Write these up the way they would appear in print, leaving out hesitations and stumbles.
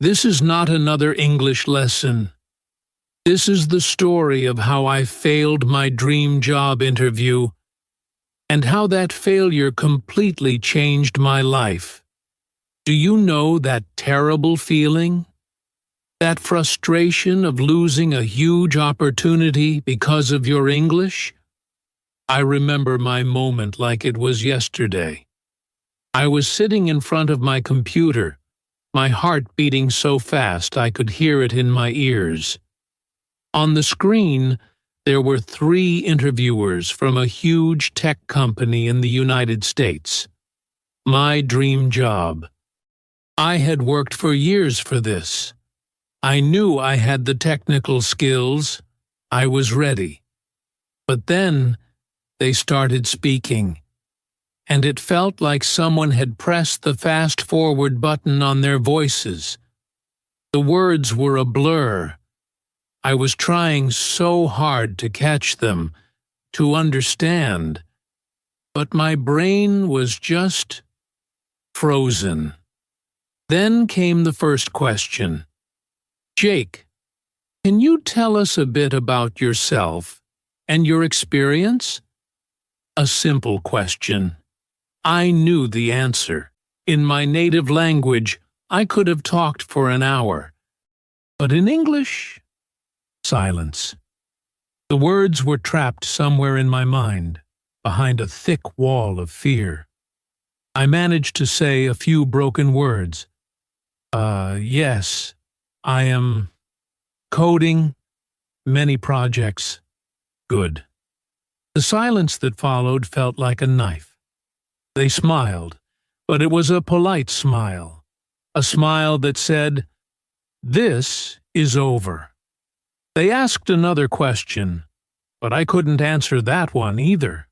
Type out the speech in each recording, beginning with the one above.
This is not another English lesson. This is the story of how I failed my dream job interview and how that failure completely changed my life. Do you know that terrible feeling? That frustration of losing a huge opportunity because of your English? I remember my moment like it was yesterday. I was sitting in front of my computer, my heart beating so fast I could hear it in my ears. On the screen, there were 3 interviewers from a huge tech company in the United States. My dream job. I had worked for years for this. I knew I had the technical skills. I was ready. But then they started speaking, and it felt like someone had pressed the fast-forward button on their voices. The words were a blur. I was trying so hard to catch them, to understand, but my brain was just frozen. Then came the first question. Jake, can you tell us a bit about yourself and your experience? A simple question. I knew the answer. In my native language, I could have talked for an hour. But in English? Silence. The words were trapped somewhere in my mind, behind a thick wall of fear. I managed to say a few broken words. Yes, I am coding, many projects. Good. The silence that followed felt like a knife. They smiled, but it was a polite smile, a smile that said, "This is over." They asked another question, but I couldn't answer that one either.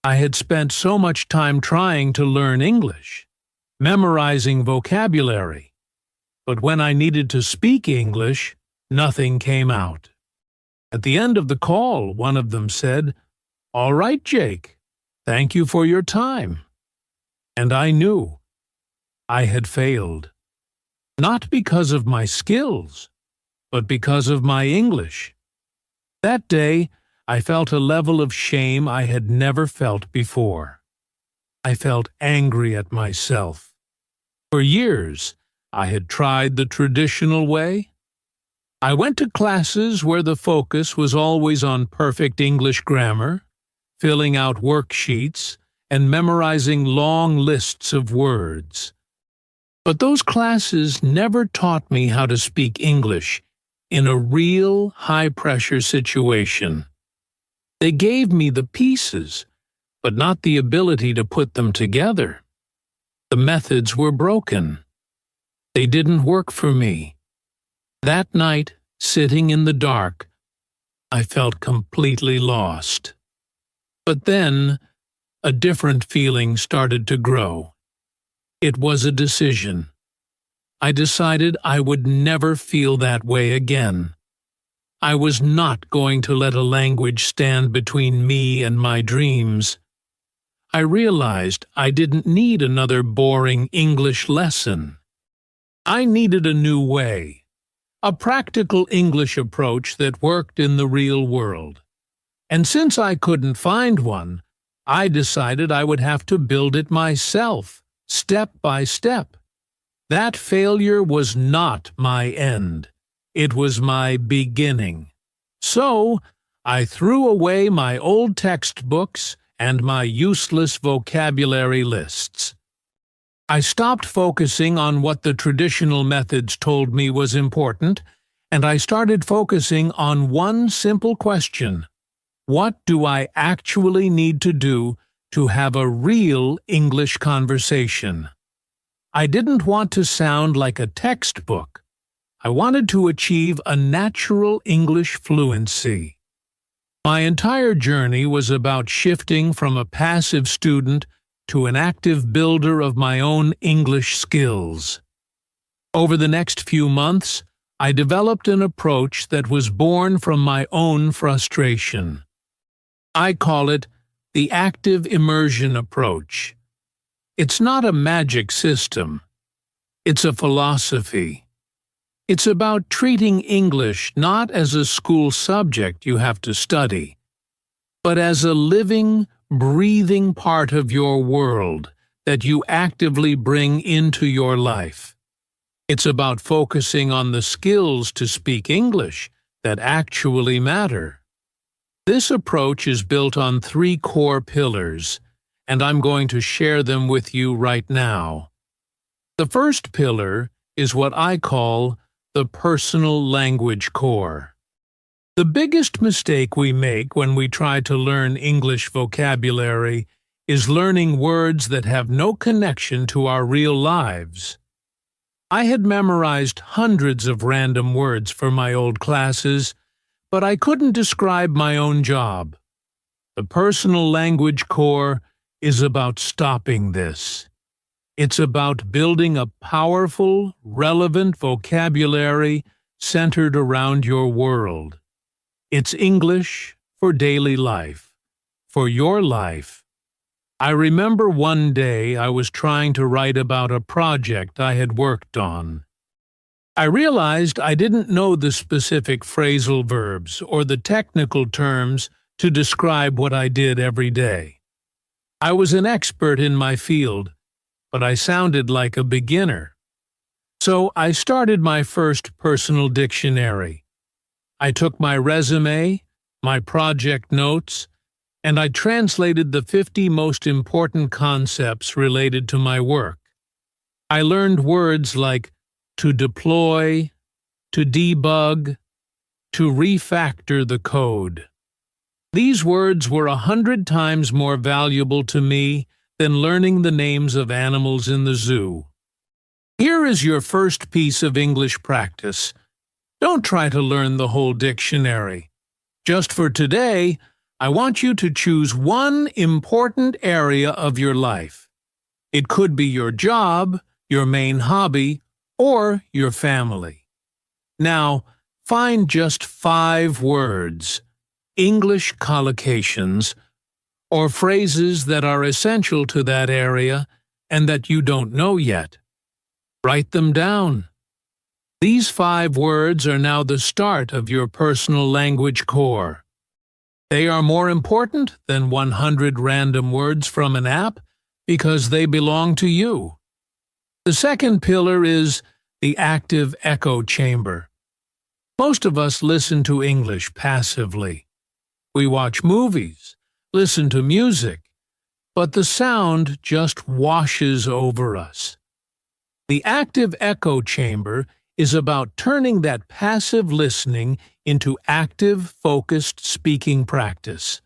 I had spent so much time trying to learn English, memorizing vocabulary, but when I needed to speak English, nothing came out. At the end of the call, one of them said, "All right, Jake, thank you for your time." And I knew I had failed. Not because of my skills, but because of my English. That day, I felt a level of shame I had never felt before. I felt angry at myself. For years, I had tried the traditional way. I went to classes where the focus was always on perfect English grammar, filling out worksheets, and memorizing long lists of words. But those classes never taught me how to speak English in a real high-pressure situation. They gave me the pieces, but not the ability to put them together. The methods were broken. They didn't work for me. That night, sitting in the dark, I felt completely lost. But then, a different feeling started to grow. It was a decision. I decided I would never feel that way again. I was not going to let a language stand between me and my dreams. I realized I didn't need another boring English lesson. I needed a new way, a practical English approach that worked in the real world. And since I couldn't find one, I decided I would have to build it myself, step by step. That failure was not my end. It was my beginning. So, I threw away my old textbooks and my useless vocabulary lists. I stopped focusing on what the traditional methods told me was important, and I started focusing on one simple question. What do I actually need to do to have a real English conversation? I didn't want to sound like a textbook. I wanted to achieve a natural English fluency. My entire journey was about shifting from a passive student to an active builder of my own English skills. Over the next few months, I developed an approach that was born from my own frustration. I call it the active immersion approach. It's not a magic system. It's a philosophy. It's about treating English not as a school subject you have to study, but as a living, breathing part of your world that you actively bring into your life. It's about focusing on the skills to speak English that actually matter. This approach is built on 3 core pillars, and I'm going to share them with you right now. The first pillar is what I call the personal language core. The biggest mistake we make when we try to learn English vocabulary is learning words that have no connection to our real lives. I had memorized hundreds of random words for my old classes, but I couldn't describe my own job. The personal language core is about stopping this. It's about building a powerful, relevant vocabulary centered around your world. It's English for daily life, for your life. I remember one day I was trying to write about a project I had worked on. I realized I didn't know the specific phrasal verbs or the technical terms to describe what I did every day. I was an expert in my field, but I sounded like a beginner. So I started my first personal dictionary. I took my resume, my project notes, and I translated the 50 most important concepts related to my work. I learned words like to deploy, to debug, to refactor the code. These words were 100 times more valuable to me than learning the names of animals in the zoo. Here is your first piece of English practice. Don't try to learn the whole dictionary. Just for today, I want you to choose one important area of your life. It could be your job, your main hobby, or your family. Now, find just 5 words, English collocations, or phrases that are essential to that area and that you don't know yet. Write them down. These 5 words are now the start of your personal language core. They are more important than 100 random words from an app because they belong to you. The second pillar is the active echo chamber. Most of us listen to English passively. We watch movies, listen to music, but the sound just washes over us. The active echo chamber is about turning that passive listening into active, focused speaking practice.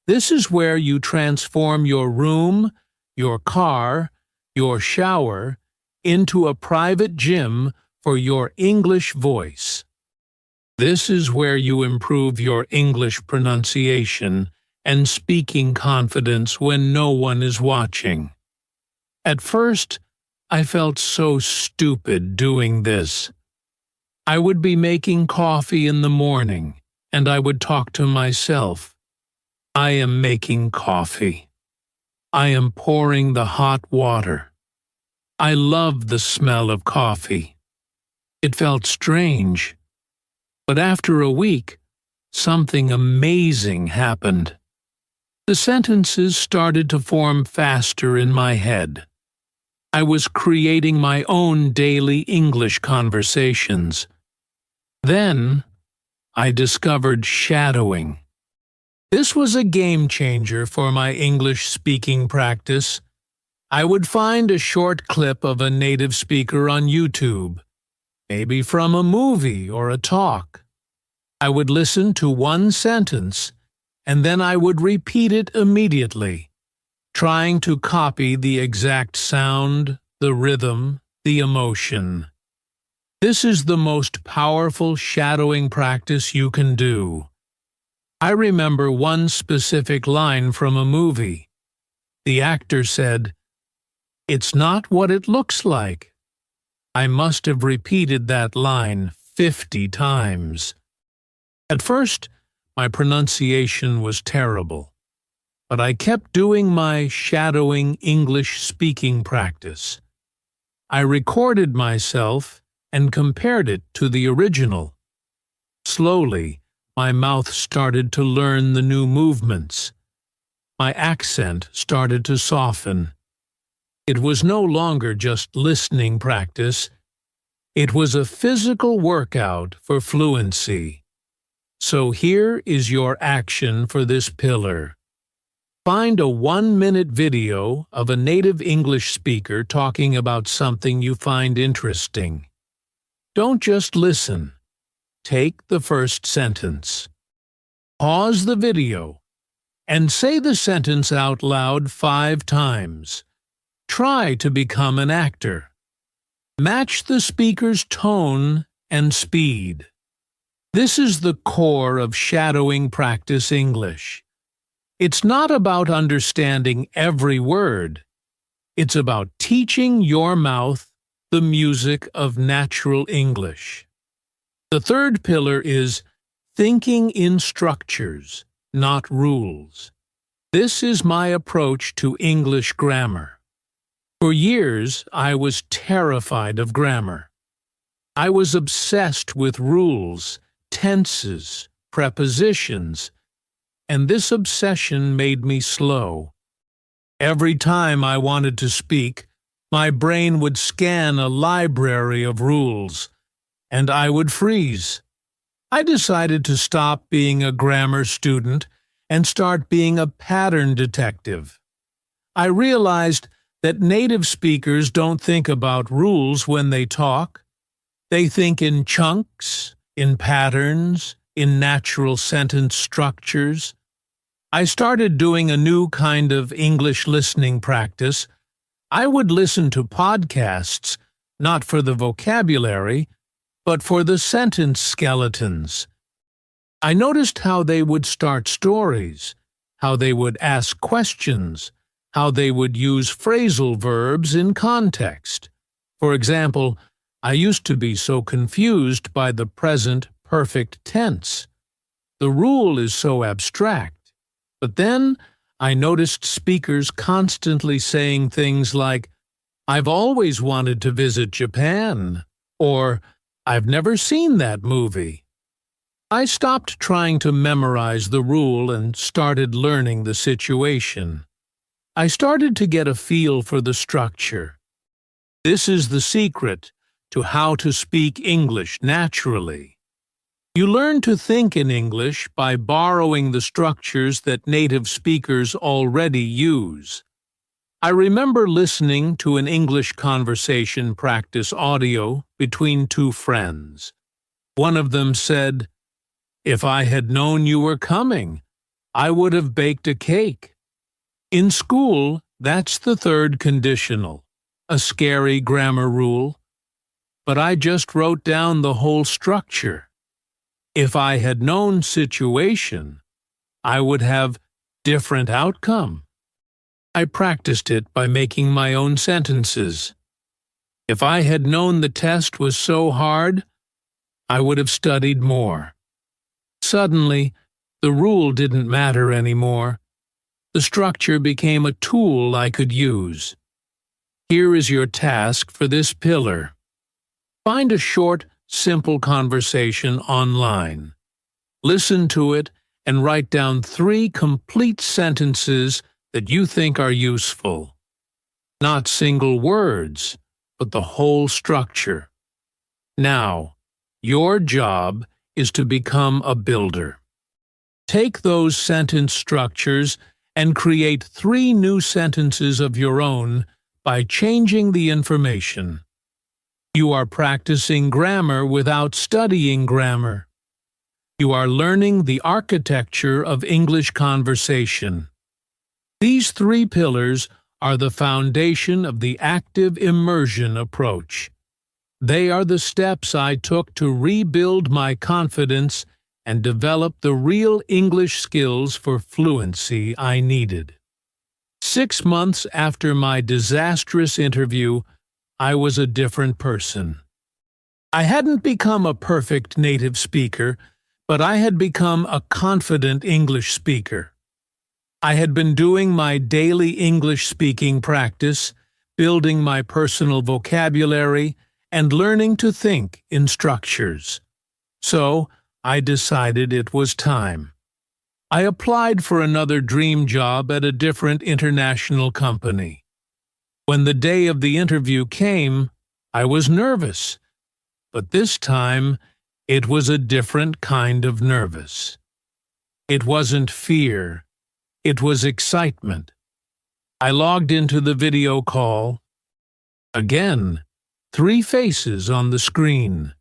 This is where you transform your room, your car, your shower, into a private gym for your English voice. This is where you improve your English pronunciation and speaking confidence when no one is watching. At first, I felt so stupid doing this. I would be making coffee in the morning, and I would talk to myself. I am making coffee. I am pouring the hot water. I love the smell of coffee. It felt strange. But after a week, something amazing happened. The sentences started to form faster in my head. I was creating my own daily English conversations. Then, I discovered shadowing. This was a game changer for my English speaking practice. I would find a short clip of a native speaker on YouTube, maybe from a movie or a talk. I would listen to one sentence, and then I would repeat it immediately, trying to copy the exact sound, the rhythm, the emotion. This is the most powerful shadowing practice you can do. I remember one specific line from a movie. The actor said, "It's not what it looks like." I must have repeated that line 50 times. At first, my pronunciation was terrible, but I kept doing my shadowing English speaking practice. I recorded myself, and compared it to the original. Slowly, my mouth started to learn the new movements. My accent started to soften. It was no longer just listening practice. It was a physical workout for fluency. So here is your action for this pillar. Find a 1-minute video of a native English speaker talking about something you find interesting. Don't just listen. Take the first sentence. Pause the video and say the sentence out loud 5 times. Try to become an actor. Match the speaker's tone and speed. This is the core of shadowing practice English. It's not about understanding every word. It's about teaching your mouth the music of natural English. The third pillar is thinking in structures, not rules. This is my approach to English grammar. For years, I was terrified of grammar. I was obsessed with rules, tenses, prepositions, and this obsession made me slow. Every time I wanted to speak, my brain would scan a library of rules, and I would freeze. I decided to stop being a grammar student and start being a pattern detective. I realized that native speakers don't think about rules when they talk. They think in chunks, in patterns, in natural sentence structures. I started doing a new kind of English listening practice. I would listen to podcasts, not for the vocabulary, but for the sentence skeletons. I noticed how they would start stories, how they would ask questions, how they would use phrasal verbs in context. For example, I used to be so confused by the present perfect tense. The rule is so abstract. But then I noticed speakers constantly saying things like, "I've always wanted to visit Japan," or "I've never seen that movie." I stopped trying to memorize the rule and started learning the situation. I started to get a feel for the structure. This is the secret to how to speak English naturally. You learn to think in English by borrowing the structures that native speakers already use. I remember listening to an English conversation practice audio between 2 friends. One of them said, "If I had known you were coming, I would have baked a cake." In school, that's the third conditional, a scary grammar rule. But I just wrote down the whole structure. If I had known situation, I would have different outcome. I practiced it by making my own sentences. If I had known the test was so hard, I would have studied more. Suddenly, the rule didn't matter anymore. The structure became a tool I could use. Here is your task for this pillar. Find a short, simple conversation online. Listen to it and write down 3 complete sentences that you think are useful. Not single words, but the whole structure. Now, your job is to become a builder. Take those sentence structures and create 3 new sentences of your own by changing the information. You are practicing grammar without studying grammar. You are learning the architecture of English conversation. These 3 pillars are the foundation of the active immersion approach. They are the steps I took to rebuild my confidence and develop the real English skills for fluency I needed. 6 months after my disastrous interview, I was a different person. I hadn't become a perfect native speaker, but I had become a confident English speaker. I had been doing my daily English speaking practice, building my personal vocabulary, and learning to think in structures. So, I decided it was time. I applied for another dream job at a different international company. When the day of the interview came, I was nervous, but this time it was a different kind of nervous. It wasn't fear, it was excitement. I logged into the video call. Again, 3 faces on the screen.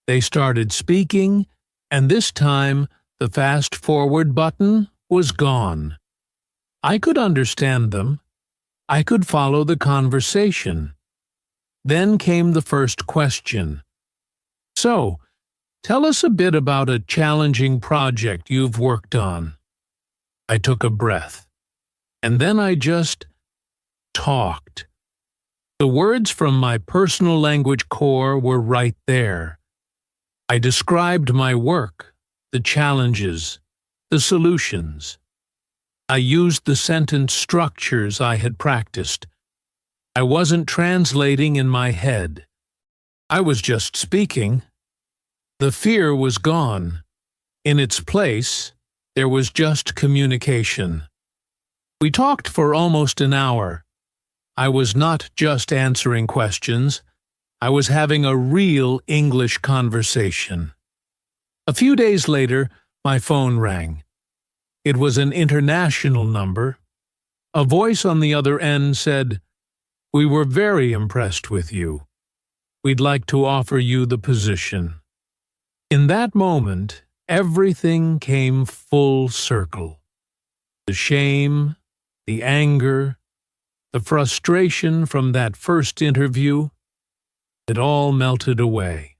They started speaking, and this time the fast-forward button was gone. I could understand them. I could follow the conversation. Then came the first question. So, tell us a bit about a challenging project you've worked on. I took a breath, and then I just talked. The words from my personal language core were right there. I described my work, the challenges, the solutions. I used the sentence structures I had practiced. I wasn't translating in my head. I was just speaking. The fear was gone. In its place, there was just communication. We talked for almost an hour. I was not just answering questions. I was having a real English conversation. A few days later, my phone rang. It was an international number. A voice on the other end said, "We were very impressed with you. We'd like to offer you the position." In that moment, everything came full circle. The shame, the anger, the frustration from that first interview, it all melted away.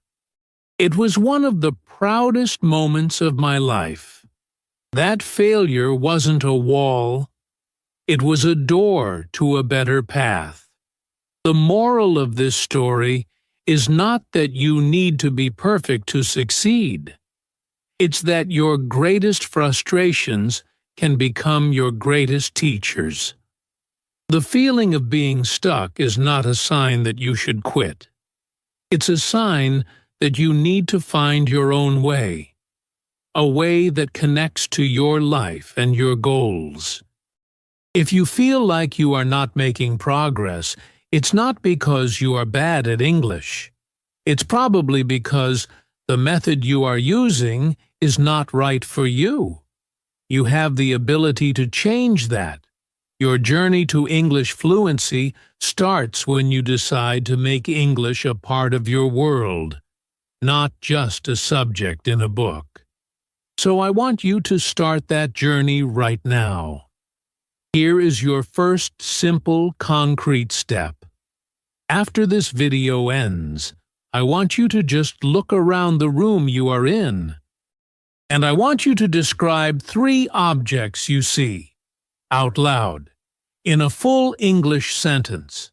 It was one of the proudest moments of my life. That failure wasn't a wall, it was a door to a better path. The moral of this story is not that you need to be perfect to succeed. It's that your greatest frustrations can become your greatest teachers. The feeling of being stuck is not a sign that you should quit. It's a sign that you need to find your own way, a way that connects to your life and your goals. If you feel like you are not making progress, it's not because you are bad at English. It's probably because the method you are using is not right for you. You have the ability to change that. Your journey to English fluency starts when you decide to make English a part of your world, not just a subject in a book. So I want you to start that journey right now. Here is your first simple, concrete step. After this video ends, I want you to just look around the room you are in. And I want you to describe 3 objects you see, out loud, in a full English sentence.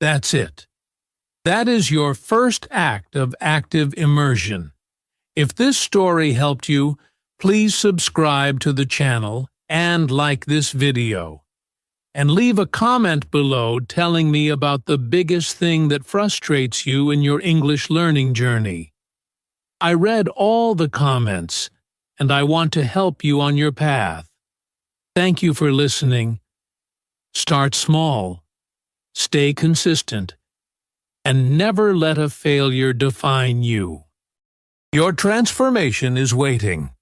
That's it. That is your first act of active immersion. If this story helped you, please subscribe to the channel and like this video. And leave a comment below telling me about the biggest thing that frustrates you in your English learning journey. I read all the comments, and I want to help you on your path. Thank you for listening. Start small, stay consistent, and never let a failure define you. Your transformation is waiting.